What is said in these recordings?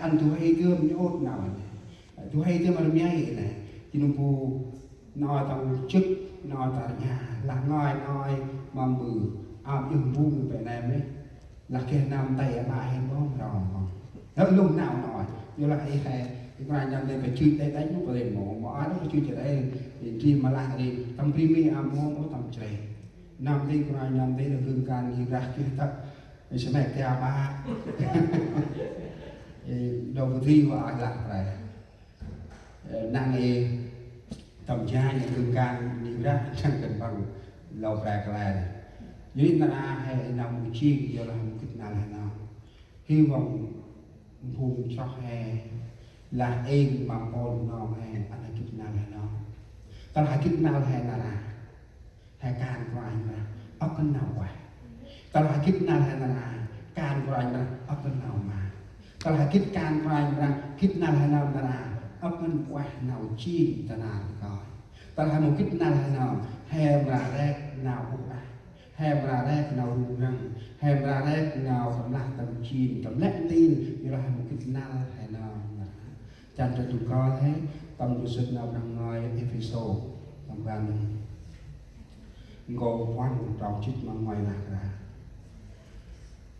ăn thu hay thưa mình ốt nào thu hay thưa mà mình nhảy này thì nó phù nói tao chức nói tao nhà là ngoi mà bự dùng vuông về này mới là kia nằm tay ở bài hay không rồi nó lúc nào nói như là hay cái này nhằm đây phải chui tay đánh nó về mỏ đó chui trở đây thì khi mà lại thì tâm primi amo có tâm trời nằm đây cái này nhằm đây là gương can gì ra kia ta mình sẽ mẹ theo ba đầu thi và lạc này năng ấy tầm tra những gương can đi ra chẳng cần bằng lâu bạc lại dưới na hay nằm chi giờ làm kịch nào nào hy vọng vùng cho hè là em mà còn nó hè anh là kịch nào nó ta là kịch nào hè là hè can của anh là ốc cái nào vậy ta là kịch nào hè là can của anh là ốc cái nào mà ta là kịch can của anh là kịch nào hè nào là ốc cái quạt nào chi ta nào rồi ta là một kịch nào hè nào hè là rét nào cũng à hèm ra đây nào rụng răng hèm ra đây nào tầm lạc tầm chìm tầm lẽ tin như là một cái nào hay nào chẳng cho tụi con thấy tầm tụi sinh nào đang ngồi episode tầm gần ngô quan trọng chích mà ngoài lạc ra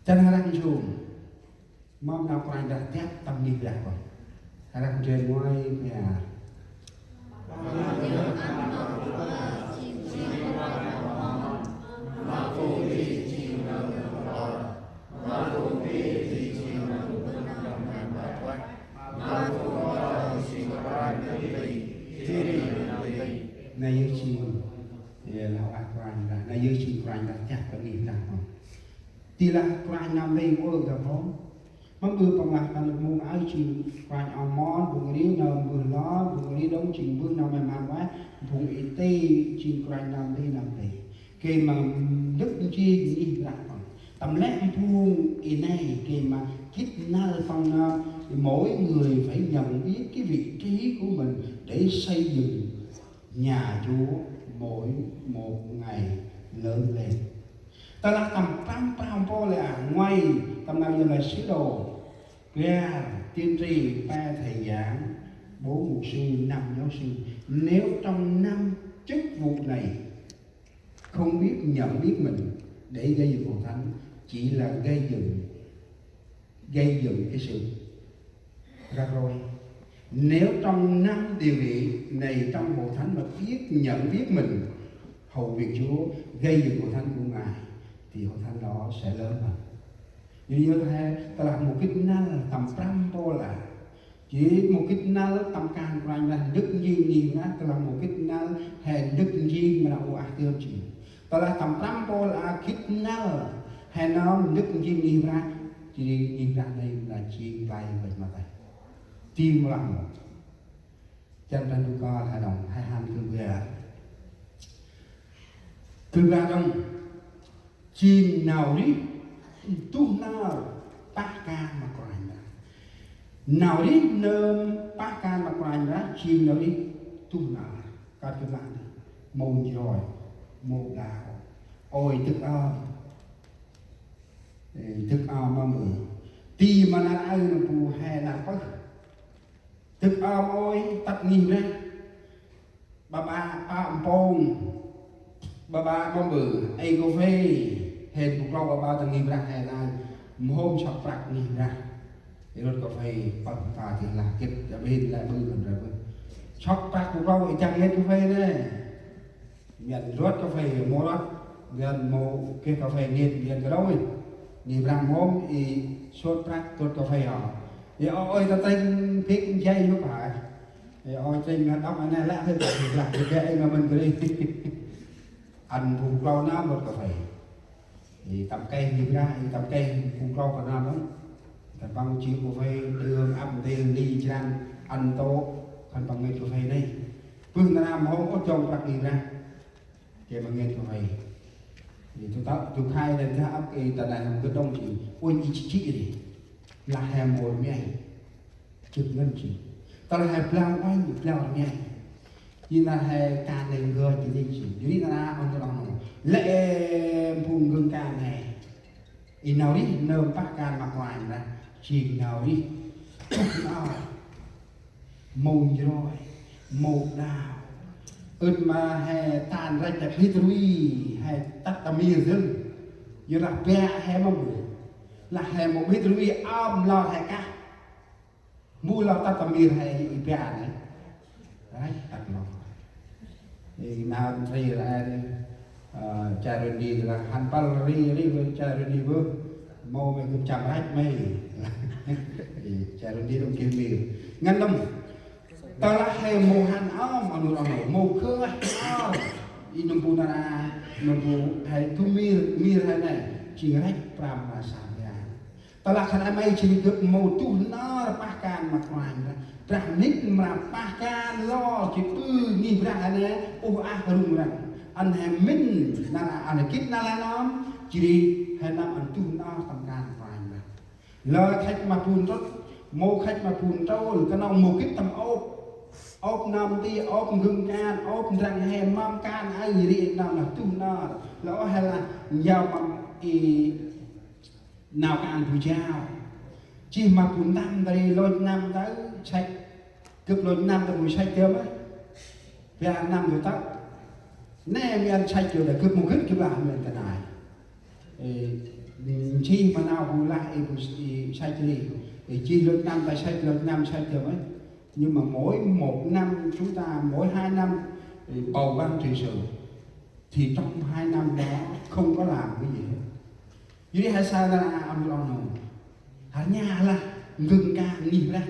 chẳng hạn chung mong nào còn anh đã tép tầm đi lạc rồi hay là trên ngoài nhà này như chị là ác quan là này như chị quan là chặt cái gì rằng không thì là quan nằm đây có được không mong bữa bằng lạc là mong ai chị quan ao món vùng đi nằm vừa nó vùng đi đóng trình vương nằm mà quá vùng ý tê chị quan nằm đây khi mà đức chi gì rằng tầm lẽ vuông ý này khi mà kít na phong thì mỗi người phải nhận biết cái vị trí của mình để xây dựng nhà Chúa mỗi một ngày lớn lên. Ta là tầm trăm po là ngoài tầm nào giờ là sứ đồ, ra tiên tri, ba thầy giảng, bốn mục sư, năm giáo sư. Nếu trong năm chức vụ này không biết nhận biết mình để gây dựng hội thánh, chỉ là gây dựng cái sự ra rối. Nếu trong năm điều vị này trong hội thánh mà biết nhận biết mình hầu việc Chúa, gây dựng hội thánh của Ngài, thì hội thánh đó sẽ lớn hơn. Như thế ta làm một cái năng tầm trăm đô la, chỉ một cái năng tầm can của anh là đức duyên nhiều đó, ta làm một cái năng hệ đức duyên mà đâu ác tiêu chỉ, ta là tầm trăm đô la cái năng hệ nó đức duyên nhiều ra, chỉ nhiều ra đây là chi vay vậy mà đây, tim lòng chân trên đôi co hai đồng hai hand cứ ra trong chim nào đi tu nào bác can mà còn anh nào đi nơm bác can mà còn anh đó chim nào đi tu nào các cái bạn môn rồi môn đào ôi thức mà mừng ti mà là ai mà phù hè là có thức ôi tắt nhìn đấy ba pong ba mà bự ai có phê hẹn củaเราba tầng nghìn ra hè là hôm sắp rạc nghìn ra thì rốt cà phê bắt pha thì là kết ở bên lại bự gần rồi sắp rạc củaเราchẳng hết cà phê đấy nhận rốt cà phê mua đó gần mua cái cà phê nghiền cái đâu nghìn ra hôm thì sốt rạc rốt cà phê họ thì ôi ta tên cái dây nó phải thì ôi tên đóng anh này lạ hơn là cái mà mình cứ đi ăn vùng rau nó một cà phê thì tầm cây nhìn ra thì tầm cây vùng rau còn nào đó thành bằng chiếu cà phê đường ăn tiền đi chan ăn tô thành bằng nghề cà phê đây phương nam không có trồng đặc gì ra thì bằng nghề cà phê thì tôi khai lên cái áp cái tại này làm cái đông chỉ ôi chị đi là hè mùa mày chụp ngân chỉ ta là hè plau anh plau mày nhưng là hè càng này người chỉ đi chỉ dưới là ông cho lòng lệ phun gương càng này in nào đi nơm bác càng mặc ngoài ra chìm nào đi môn rồi một đào ơn mà hè tàn ra đẹp hít ruy hè tắt tà mì dân như là bè hè mà bự là hè một hít ruy ôm lo hè cá mua lo tắt tà mì hè bè này đấy tắt lo thì nào thì là cha rồi đi là han pal ri với cha rồi đi với mô mình cũng chạm rách mày cha rồi đi đông kia mì ngăn đông ta là hay mô han áo mà nó mô khơi áo đi nông bù na nông bù hay thu mi hay này chỉ rách pram là sàn nhà ta là khăn ai chỉ được mô tu nó pa can mặc ngoài pram nít mà pa can lo chỉ pư nghi ra này ô a rung ra anh em mình là anh kít na là nó chỉ hay làm anh tu nó tầm can ngoài lời khách mà phun rất mô khách mà phun trâu cái nào mô kít tầm ốp nằm đi ốp gừng can ốp răng hèm mâm can ai gì nào là tu nó lỡ hay là giao bằng nào can phù trao chỉ mà phun năm đây lôi năm tới sạch cực lôi năm tới mùi sạch tiêu ấy về ăn năm rồi tao nè mình ăn sạch rồi để cực một hết cái bà mình cái này chi mà nào phù lại sạch thì chi lôi năm tới sạch lôi năm sạch tiêu ấy nhưng mà mỗi một năm chúng ta mỗi 2 năm bầu ban trị sự thì trong 2 năm đó không có làm cái gì hết dưới hai sao là ông lo nồng ở nhà là ngừng ca nghỉ ra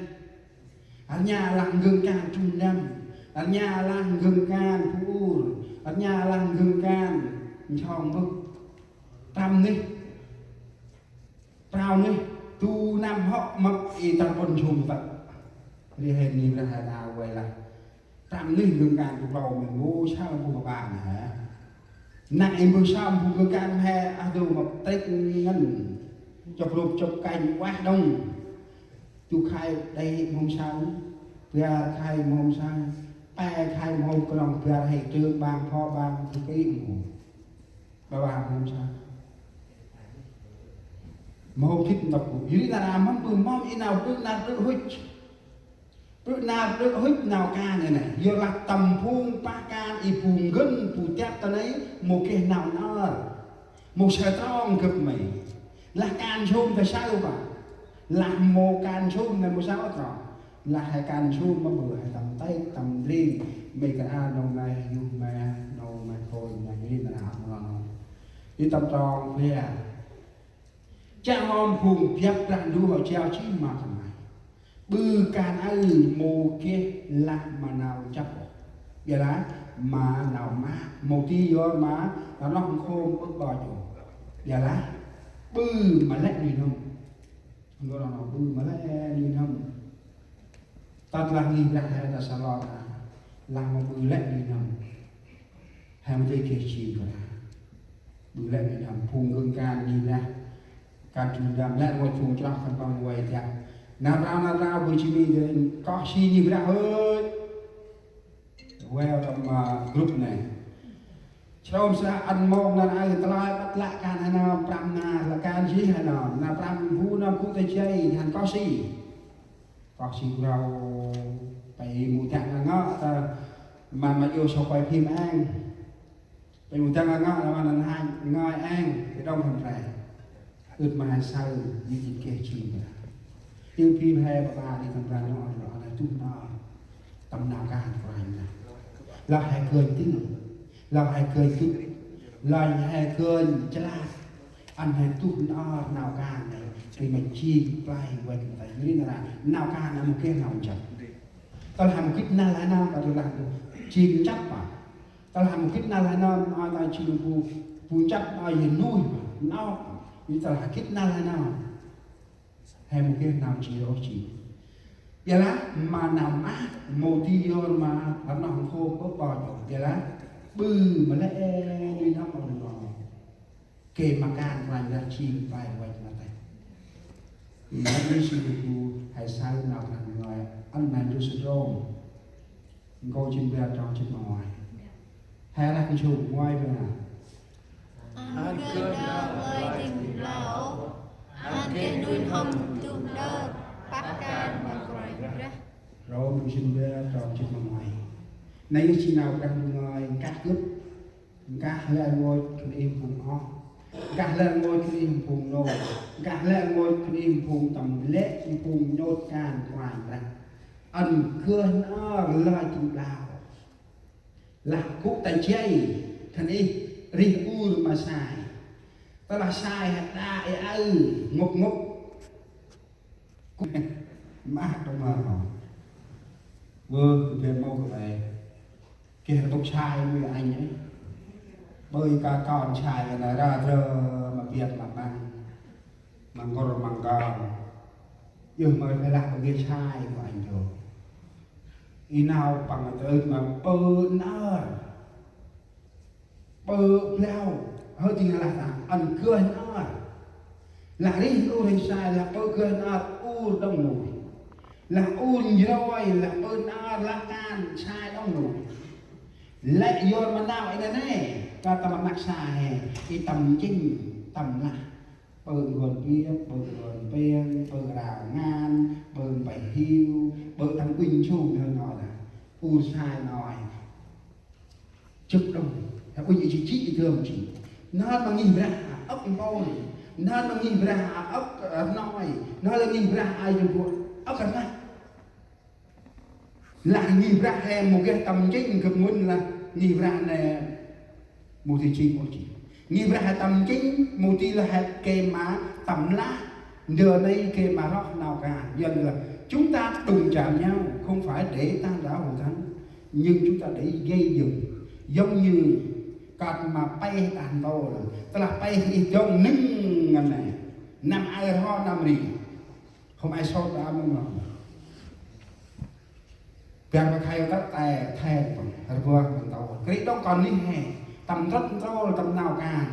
ở nhà là ngừng ca trung năm ở nhà là ngừng ca phú ở nhà là ngừng ca chồng vâng tam đi trao đi tu năm họ mặc y ta còn chùm vậy đi hình như là hai đào vậy là trăm linh gương can củaเราmình vô sao vô bà hả nãy em vừa xong gương can hè à dù mà tết ngân chọc lục chọc cành quá đông chú khai đây hôm sau ra khai hôm sau ai khai hôm có lòng ra hay trương bang pho bang cái bà hôm sau mà hôm thích đọc dưới là làm mong bừng mong ý nào bước nào bước hít bước nào bước hít nào ca này giờ là tầm phun pa ca y phun gân phun tép ta đấy một cái nào nó một sợi tròn cực mày là can xôn phải sao bà là một can xôn này một sao đó là hai can xôn mà bữa hai tầm tay tầm riêng mấy cái a đầu này dùng mà đầu mà thôi là cái gì là học rồi đi tầm tròn về cha hòm phùng phép rạng đu vào treo chi mà thằng này bư can ai mồ kia là mà nào chấp vậy là mà nào má một tí vô má nó không khôn bất bò chủ vậy là bư mà lẽ đi không có nào bư mà lẽ đi không ta là nghi ra hay là sao lo làm một bư lẽ đi không hay một cái kia chi rồi bư lẽ đi không phùng gương can đi raการจุดดำและวันฟูจะรับคำบางวัยจากนาราบุญชีมีเดินก็ชีนี่ไม่ได้เฮ้ยแววเรามากรุ๊ปnàyชมสะอันมองนั่นไอ้ตลายปัตละการให้นาปรำนาละการชี้ให้นาปรำผู้นำผู้ใจหันก็ชีเราไปหมู่จักรเงาะแต่มาโยชไปพิมพ์เองไปหมู่จักรเงาะแล้วมันให้ง่อยเองที่ต้องทำไรước mà sao như gì kia chỉ mà yêu phim hay bà đi thằng ra nó là chúng nó tâm nào cả của anh là hai cười tí là hai cười tí là hai cười chả là anh hai tu nó nào cả này thì mình chi play quên tại như là nào cả là một cái nào chậm tao làm một cái na lá nào tao làm chi chắc mà tao làm một cái na lá nào ai ta chi phụ chắc ai nuôi nó như ta là kết na là nào hay một cái nào chỉ đó chỉ vậy là mà nào mát một tí thôi mà nó không khô có bò chỗ vậy là bư mà lại đi nó còn nó kề mà can vài ra chi vài vài mà tay nó đi suy tu hay sao nào thằng người anh này đưa sự rôm câu chuyện về trong chuyện ngoài hay là cái chủ ngoài về nào anh cứ đau ơi tình lão anh cái đuôi hồng tụm đơ bắt can mà gọi ra rồi môn sinh về trong chết mà ngoài này chỉ nào cần ngồi cắt cướp cắt lên ngồi cứ im phùng ho cắt lên ngồi cứ im phùng nô cắt lên ngồi cứ im phùng tầm lệ phùng nốt can ngoài ra ăn cưa nó lo chừng đào là cúc tay chơi thành đi riêng u mà xài ta là sai hạt đại ngục ngục má trong mơ rồi vừa về mâu của thầy kia là bốc sai với anh ấy bơi cả con trai là ra rơ mà việc làm bằng con bằng con nhưng mà phải làm một việc sai của anh rồi y nào bằng tới mà bơ leo hơi thì là ăn cưa nó là đi u hình sai là bơ cưa nó u đông nổi là u rồi là bơ nó là can sai đông nổi lại vô mà nào ấy này ta tầm mặt sai cái tầm chính tầm là bơ gần kia bơ gần bên bơ rào ngan bơ bảy hiu bơ thằng quỳnh chung hơn nó là u sai nói chức đông bây giờ chỉ thường chỉ nó mà nhìn ra ốc môi nó mà nhìn ra ốc nói nó là nhìn ra ai dùng cuộc ốc cần này lại nhìn ra em một cái tầm chính cực muốn là nhìn ra này một thì chỉ một chỉ nhìn ra tầm chính một thì là hạt kề má tầm lá giờ đây kề má nó nào cả dần là chúng ta đụng chạm nhau không phải để tan rã hội thánh nhưng chúng ta để gây dựng giống như còn mà bay đàn đồ tức là bay thì trong nâng ngần này năm ai ho năm đi không ai sốt ra luôn mà càng mà khai tất tài thèn thật vừa mình tàu cái đó còn đi hè tầm rất to tầm nào cả